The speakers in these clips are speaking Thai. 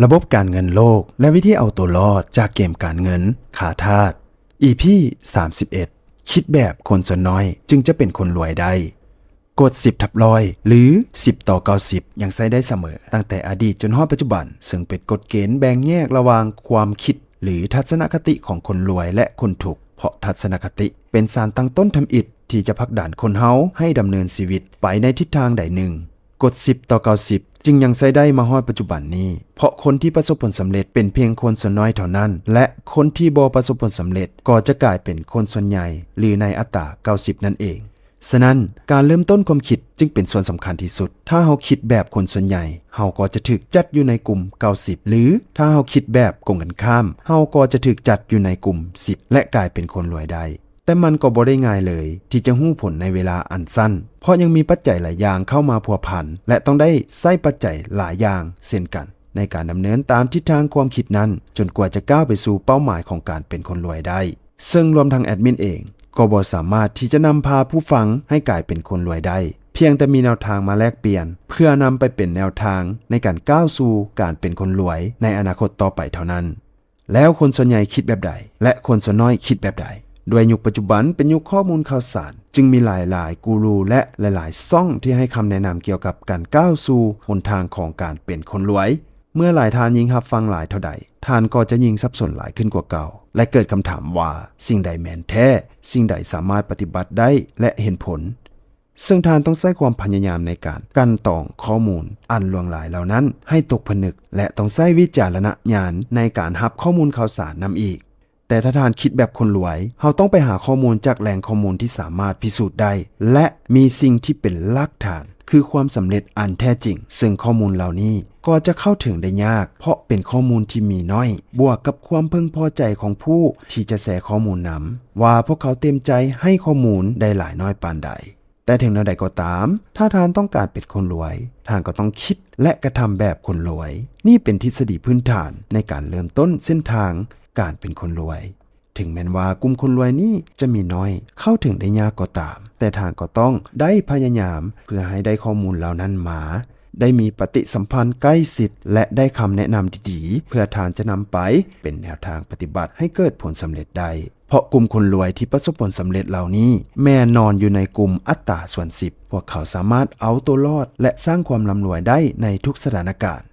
ระบบการเงินโลกและวิธีเอาตัวรอดจากเกมการเงินขาทาส EP 31 คิดแบบคนส่วนน้อยจึงจะเป็นคนรวยได้กฎ10/100หรือ10/90ยังใช้ได้เสมอตั้งแต่อดีตจนฮอดปัจจุบันซึ่งเป็นกฎเกณฑ์แบ่งแยกระหว่างความคิดหรือทัศนคติของคนรวยและคนทุกข์เพราะทัศนคติเป็นสารตั้งต้นทำอิฐที่จะผลักดันคนเฮาให้ดำเนินชีวิตไปในทิศทางใดหนึ่งกฎ10/90จึงยังใช้ได้มาฮอดปัจจุบันนี้เพราะคนที่ประสบผลสำเร็จเป็นเพียงคนส่วนน้อยเท่านั้นและคนที่บ่ประสบผลสำเร็จก็จะกลายเป็นคนส่วนใหญ่หรือในอัตรา90นั่นเองฉะนั้นการเริ่มต้นความคิดจึงเป็นส่วนสำคัญที่สุดถ้าเฮาคิดแบบคนส่วนใหญ่เฮาก็จะถูกจัดอยู่ในกลุ่ม90หรือถ้าเฮาคิดแบบกงกันข้ามเฮาก็จะถูกจัดอยู่ในกลุ่ม10และกลายเป็นคนรวยได้แต่มันก็บ่ได้ง่ายเลยที่จะฮู้ผลในเวลาอันสั้นเพราะยังมีปัจจัยหลายอย่างเข้ามาพัวพันและต้องได้ใช้ปัจจัยหลายอย่างเช่นกันในการดำเนินตามทิศทางความคิดนั้นจนกว่าจะก้าวไปสู่เป้าหมายของการเป็นคนรวยได้ซึ่งรวมทั้งแอดมินเองก็บ่สามารถที่จะนำพาผู้ฟังให้กลายเป็นคนรวยได้เพียงแต่มีแนวทางมาแลกเปลี่ยนเพื่อนำไปเป็นแนวทางในการก้าวสู่การเป็นคนรวยในอนาคตต่อไปเท่านั้นแล้วคนส่วนใหญ่คิดแบบใดและคนส่วนน้อยคิดแบบใดด้วยยุคปัจจุบันเป็นยุคข้อมูลข่าวสารจึงมีหลายกูรูและหลายๆซ่องที่ให้คำแนะนำเกี่ยวกับการก้าวสู่หนทางของการเป็นคนรวยเมื่อหลายทานยิ่งรับฟังหลายเท่าใดทานก็จะยิ่งสับสนหลายขึ้นกว่าเก่าและเกิดคำถามว่าสิ่งใดแม่นแท้สิ่งใดสามารถปฏิบัติได้และเห็นผลซึ่งทานต้องใช้ความพยายามในการกันตองข้อมูลอันล่วงหลายเหล่านั้นให้ตกผนึกและต้องใช้วิจารณญาณในการรับข้อมูลข่าวสารนำอีกแต่ถ้าทานคิดแบบคนรวยเราต้องไปหาข้อมูลจากแหล่งข้อมูลที่สามารถพิสูจน์ได้และมีสิ่งที่เป็นหลักฐานคือความสำเร็จอันแท้จริงซึ่งข้อมูลเหล่านี้ก็จะเข้าถึงได้ยากเพราะเป็นข้อมูลที่มีน้อยบวกกับความพึงพอใจของผู้ที่จะแชร์ข้อมูลนำว่าพวกเขาเต็มใจให้ข้อมูลได้หลายน้อยปานใดแต่ถึงแนวใดก็ตามถ้าท่านต้องการเป็นคนรวยท่านก็ต้องคิดและกระทำแบบคนรวยนี่เป็นทฤษฎีพื้นฐานในการเริ่มต้นเส้นทางการเป็นคนรวยถึงแม้ว่ากลุ่มคนรวยนี้จะมีน้อยเข้าถึงได้ยากก็ตามแต่ท่านก็ต้องได้พยายามเพื่อให้ได้ข้อมูลเหล่านั้นมาได้มีปฏิสัมพันธ์ใกล้ชิดและได้คำแนะนำดีๆเพื่อท่านจะนำไปเป็นแนวทางปฏิบัติให้เกิดผลสำเร็จได้เพราะกลุ่มคนรวยที่ประสบผลสำเร็จเหล่านี้แม่นอนอยู่ในกลุ่มอัตราส่วน10พวกเขาสามารถเอาตัวรอดและสร้างความร่ำรวยได้ในทุกสถานการณ์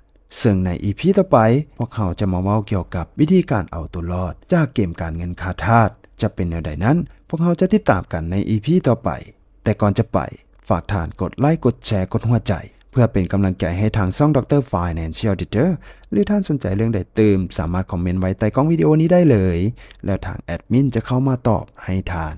ซึ่งใน EP ต่อไปพวกเขาจะมาเว้าเกี่ยวกับวิธีการเอาตัวรอดจากเกมการเงินขาทาสจะเป็นแนวใดนั้นพวกเขาจะติดตามกันใน EP ต่อไปแต่ก่อนจะไปฝากท่านกดไลค์กดแชร์กดหัวใจเพื่อเป็นกำลังใจให้ทางช่อง Dr. Financial Editor หรือท่านสนใจเรื่องใดเติมสามารถคอมเมนต์ไว้ใต้กล้องวิดีโอนี้ได้เลยแล้วทางแอดมินจะเข้ามาตอบให้ท่าน